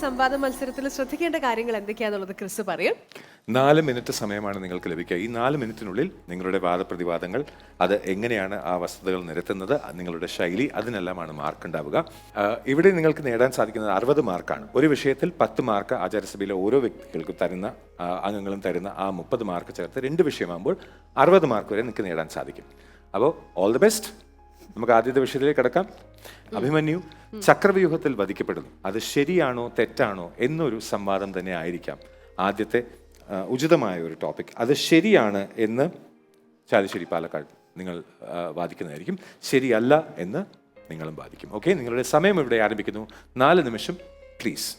സംവാദ മത്സരത്തിൽ ശ്രദ്ധിക്കേണ്ട കാര്യങ്ങൾ എന്തൊക്കെയാണെന്നുള്ളത് ക്രിസ് പറയും. 4 മിനിറ്റ് സമയമാണ് നിങ്ങൾക്ക് ലഭിക്കുക. ഈ 4 മിനിറ്റിനുള്ളിൽ നിങ്ങളുടെ വാദപ്രതിവാദങ്ങൾ, അത് എങ്ങനെയാണ് ആ വസ്തുതകൾ നിരത്തുന്നത്, നിങ്ങളുടെ ശൈലി, അതിനെല്ലാമാണ് മാർക്ക് ഉണ്ടാവുക. ഇവിടെ നിങ്ങൾക്ക് നേടാൻ സാധിക്കുന്നത് 60 മാർക്കാണ്. ഒരു വിഷയത്തിൽ 10 മാർക്ക് ആചാര്യസഭയിലെ ഓരോ വ്യക്തികൾക്കും തരുന്ന അംഗങ്ങളും തരുന്ന ആ 30 മാർക്ക് ചേർത്ത് 2 വിഷയമാകുമ്പോൾ 60 മാർക്ക് വരെ നിങ്ങൾക്ക് നേടാൻ സാധിക്കും. അപ്പോൾ ഓൾ ദി ബെസ്റ്റ്. നമുക്ക് ആദ്യത്തെ വിഷയത്തിലേക്ക് കിടക്കാം. അഭിമന്യു ചക്രവ്യൂഹത്തിൽ വധിക്കപ്പെടുന്നു. അത് ശരിയാണോ തെറ്റാണോ എന്നൊരു സംവാദം തന്നെ ആയിരിക്കാം ആദ്യത്തെ ഉചിതമായ ഒരു ടോപ്പിക്. അത് ശരിയാണ് എന്ന് ചാലിശ്ശേരി പാലക്കാട് നിങ്ങൾ വാദിക്കുന്നതായിരിക്കും, ശരിയല്ല എന്ന് നിങ്ങളും വാദിക്കും. ഓക്കെ, നിങ്ങളുടെ സമയം ഇവിടെ ആരംഭിക്കുന്നു. 4 നിമിഷം പ്ലീസ്.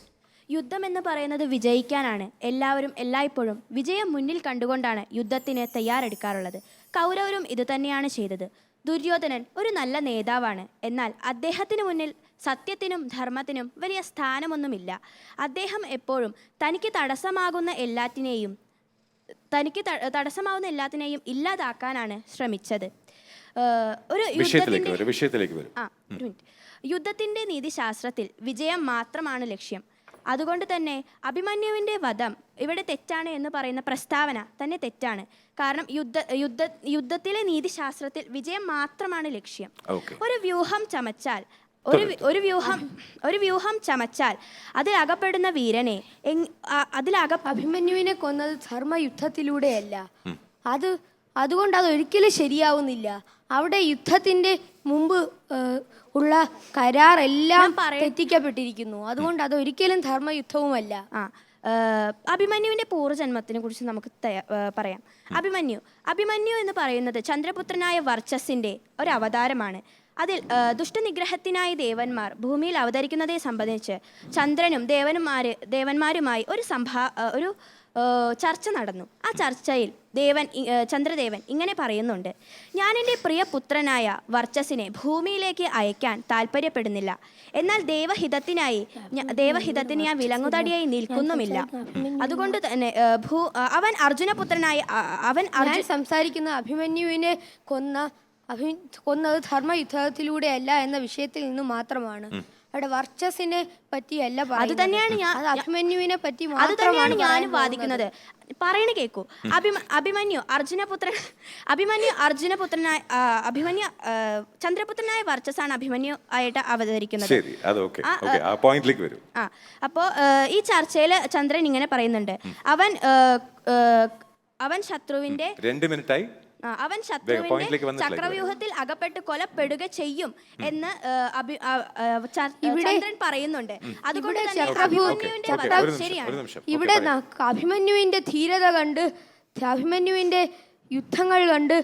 യുദ്ധം എന്ന് പറയുന്നത് വിജയിക്കാനാണ്. എല്ലാവരും എല്ലായ്പ്പോഴും വിജയം മുന്നിൽ കണ്ടുകൊണ്ടാണ് യുദ്ധത്തിന് തയ്യാറെടുക്കാറുള്ളത്. കൗരവരും ഇതുതന്നെയാണ് ചെയ്തത്. ദുര്യോധനൻ ഒരു നല്ല നേതാവാണ്. എന്നാൽ അദ്ദേഹത്തിന് മുന്നിൽ സത്യത്തിനും ധർമ്മത്തിനും വലിയ സ്ഥാനമൊന്നുമില്ല. അദ്ദേഹം എപ്പോഴും തനിക്ക് തടസ്സമാകുന്ന എല്ലാത്തിനെയും ഇല്ലാതാക്കാനാണ് ശ്രമിച്ചത്. യുദ്ധത്തിന്റെ നീതിശാസ്ത്രത്തിൽ വിജയം മാത്രമാണ് ലക്ഷ്യം. അതുകൊണ്ട് തന്നെ അഭിമന്യുവിൻ്റെ വധം ഇവിടെ തെറ്റാണ് എന്ന് പറയുന്ന പ്രസ്താവന തന്നെ തെറ്റാണ്. കാരണം യുദ്ധത്തിലെ നീതിശാസ്ത്രത്തിൽ വിജയം മാത്രമാണ് ലക്ഷ്യം. ഒരു വ്യൂഹം ചമച്ചാൽ അതിൽ അകപ്പെടുന്ന വീരനെ അഭിമന്യുവിനെ കൊന്നത് ധർമ്മയുദ്ധത്തിലൂടെയല്ല. അതുകൊണ്ട് അത് ഒരിക്കലും ശരിയാവുന്നില്ല. അവിടെ യുദ്ധത്തിന്റെ മുമ്പ് ഉള്ള കരാർ എല്ലാം തെറ്റിക്കപ്പെട്ടിരിക്കുന്നു. അതുകൊണ്ട് അത് ഒരിക്കലും ധർമ്മയുദ്ധവുമല്ല. അഭിമന്യുവിന്റെ പൂർവ്വജന്മത്തിനെ കുറിച്ച് നമുക്ക് പറയാം. അഭിമന്യു എന്ന് പറയുന്നത് ചന്ദ്രപുത്രനായ വർച്ചസിന്റെ ഒരു അവതാരമാണ്. അതിൽ ദുഷ്ടനിഗ്രഹത്തിനായി ദേവന്മാർ ഭൂമിയിൽ അവതരിക്കുന്നതെ സംബന്ധിച്ച് ചന്ദ്രനും ദേവന്മാരുമായി ഒരു ചർച്ച നടന്നു. ആ ചർച്ചയിൽ ചന്ദ്രദേവൻ ഇങ്ങനെ പറയുന്നുണ്ട്: ഞാൻ എൻ്റെ പ്രിയപുത്രനായ വർച്ചസിനെ ഭൂമിയിലേക്ക് അയക്കാൻ താല്പര്യപ്പെടുന്നില്ല. എന്നാൽ ദേവഹിതത്തിന് ഞാൻ വിലങ്ങുതടിയായി നിൽക്കുന്നുമില്ല. അതുകൊണ്ട് തന്നെ അവൻ അർജുനപുത്രനായ സംസാരിക്കുന്ന അഭിമന്യുവിനെ കൊന്നത് ധർമ്മയുദ്ധത്തിലൂടെയല്ല എന്ന വിഷയത്തിൽ നിന്ന് മാത്രമാണ്. അവിടെ വർച്ചസിനെ പറ്റിയല്ല, അത് തന്നെയാണ് അഭിമന്യുവിനെ പറ്റി മാത്രമാണ് ഞാൻ വാദിക്കുന്നത്. പറയണ കേൾക്കൂ. അഭിമന്യു ചന്ദ്രപുത്രനായ വർച്ചസാണ് അഭിമന്യു ആയിട്ട് അവതരിക്കുന്നത്. അപ്പോ ഈ ചർച്ചയിൽ ചന്ദ്രൻ ഇങ്ങനെ പറയുന്നുണ്ട്: അവൻ ശത്രുവിന്റെ 2 മിനിറ്റായി അവൻ ശത്രുവിന്റെ ചക്രവ്യൂഹത്തിൽ അകപ്പെട്ട് കൊലപ്പെടുക ചെയ്യും എന്ന് ചന്ദ്രൻ പറയുന്നുണ്ട്. അതുകൊണ്ട് ശരിയാണ്. ഇവിടെ അഭിമന്യുവിന്റെ ധീരത കണ്ട്, അഭിമന്യുവിന്റെ യുദ്ധങ്ങൾ കണ്ട്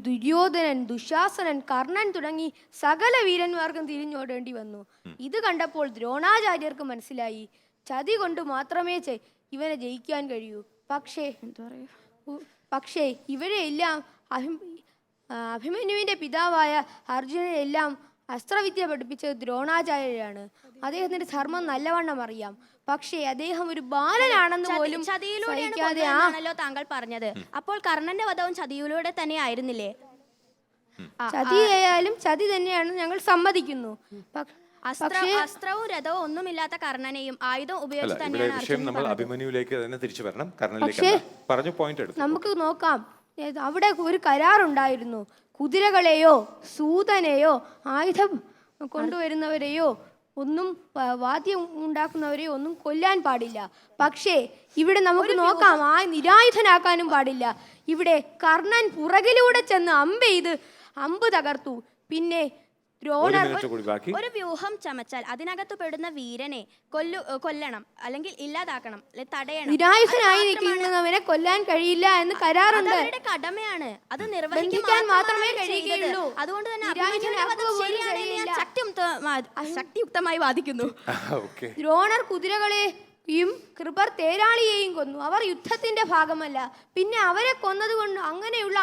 ദുര്യോധനൻ, ദുശാസനൻ, കർണൻ തുടങ്ങി സകല വീരന്മാർക്കും തിരിഞ്ഞോടേണ്ടി വന്നു. ഇത് കണ്ടപ്പോൾ ദ്രോണാചാര്യർക്ക് മനസ്സിലായി, ചതി കൊണ്ട് മാത്രമേ ഇവനെ ജയിക്കാൻ കഴിയൂ. പക്ഷേ ഇവരെല്ലാം അഭിമന്യുവിന്റെ പിതാവായ അർജുനനെല്ലാം അസ്ത്രവിദ്യ പഠിപ്പിച്ചത് ദ്രോണാചാര്യരാണ്. അദ്ദേഹത്തിന്റെ ധർമ്മം നല്ലവണ്ണം അറിയാം. പക്ഷേ അദ്ദേഹം ഒരു ബാലനാണെന്ന് പോലും ചതിയിലൂടെയാണല്ലോ താങ്കൾ പറഞ്ഞത്. അപ്പോൾ കർണന്റെ വധവും ചതിയിലൂടെ തന്നെ ആയിരുന്നില്ലേ? ചതിയായാലും ചതി തന്നെയാണ്, ഞങ്ങൾ സമ്മതിക്കുന്നു. അസ്ത്രവും രഥവും ഒന്നുമില്ലാത്ത കർണനെയും ആയുധം ഉപയോഗിച്ച് തന്നെയാണ് അഭിമന്യുവിലേക്ക് തന്നെ തിരിച്ചു വരണം. നമുക്ക് നോക്കാം, അവിടെ ഒരു കരാറുണ്ടായിരുന്നു. കുതിരകളെയോ സൂതനെയോ ആയുധം കൊണ്ടുവരുന്നവരെയോ ഒന്നും വാദ്യം ഉണ്ടാക്കുന്നവരെയോ ഒന്നും കൊല്ലാൻ പാടില്ല. പക്ഷേ ഇവിടെ നമുക്ക് നോക്കാം, നിരായുധനാക്കാനും പാടില്ല. ഇവിടെ കർണൻ പുറകിലൂടെ ചെന്ന് അമ്പ് തകർത്തു. പിന്നെ ഒരു വ്യൂഹം ചമച്ചാൽ അതിനകത്ത് പെടുന്ന വീരനെ കൊല്ലണം, അല്ലെങ്കിൽ ഇല്ലാതാക്കണം, തടയണം. നിരായുധനായി നിൽക്കുന്നവനെ കൊല്ലാൻ കഴിയില്ല എന്ന് കരാറുണ്ട്. അവരുടെ കടമയാണ്, അത് നിർവഹിക്കാൻ മാത്രമേ കഴിയുകയുള്ളൂ. അതുകൊണ്ട് തന്നെ ശക്തിയുക്തമായി വാദിക്കുന്നു. ദ്രോണർ കുതിരകളെയും കൃപർ തേരാളിയെയും കൊന്നു. അവർ യുദ്ധത്തിന്റെ ഭാഗമല്ല. പിന്നെ അവരെ കൊന്നതുകൊണ്ട്, അങ്ങനെയുള്ള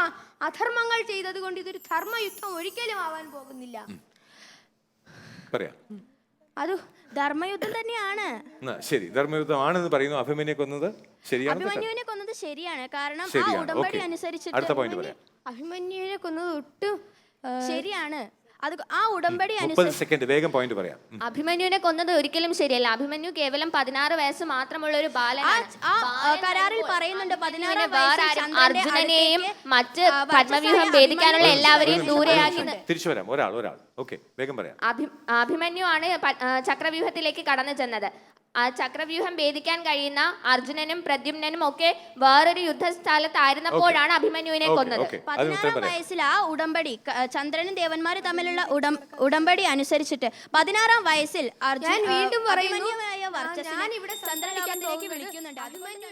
അധർമ്മങ്ങൾ ചെയ്തത് കൊണ്ട് ഇതൊരു ധർമ്മയുദ്ധം ഒരിക്കലും ആവാൻ പോകുന്നില്ല. അത് ധർമ്മയുദ്ധം തന്നെയാണ്. ശരി, ധർമ്മയുദ്ധമാണെന്ന് പറയുന്നു. അഭിമന്യുവിനെ കൊന്നത് ശരിയാണ്. കാരണം ആ ഉടമ്പടി അനുസരിച്ച് അഭിമന്യുവിനെ കൊന്നത് ഒട്ടും ശരിയാണ്. ആ ഉടമ്പടി 30 സെക്കൻഡ് വേഗം പോയിന്റ് പറയാം. അഭിമന്യുവിനെ കൊന്നത് ഒരിക്കലും ശരിയല്ല. അഭിമന്യു കേവലം 16 വയസ്സ് മാത്രമുള്ള ഒരു ബാലനാണ്. കരാറിൽ പറയുന്നുണ്ട് 16 വേറെ ആരും അർജുനനെയും മറ്റ് പത്മവ്യൂഹം ഭേദിക്കാനുള്ള എല്ലാവരെയും ദൂരെയാക്കി തിരിച്ചു വരാം. ഒരാൾ ഓക്കെ വേഗം പറയാം. അഭിമന്യു ആണ് ചക്രവ്യൂഹത്തിലേക്ക് കടന്നു ചെന്നത്. ആ ചക്രവ്യൂഹം ഭേദിക്കാൻ കഴിയുന്ന അർജുനനും പ്രദ്യുമ്നും ഒക്കെ വേറൊരു യുദ്ധസ്ഥലത്തായിരുന്നപ്പോഴാണ് അഭിമന്യുവിനെ കൊന്നത്. 16 വയസ്സിൽ ആ ഉടമ്പടി ചന്ദ്രനും ദേവന്മാരും തമ്മിലുള്ള ഉടമ്പടി അനുസരിച്ചിട്ട് 16 വയസ്സിൽ ഞാൻ വീണ്ടും പറയുന്നു, അഭിമന്യുവായ വർച്ചസിനെ ഞാൻ ഇവിടെ ചന്ദ്രലോകത്തിലേക്ക് സംസാരിക്കാൻ വിളിക്കുന്നുണ്ട്. അഭിമന്യു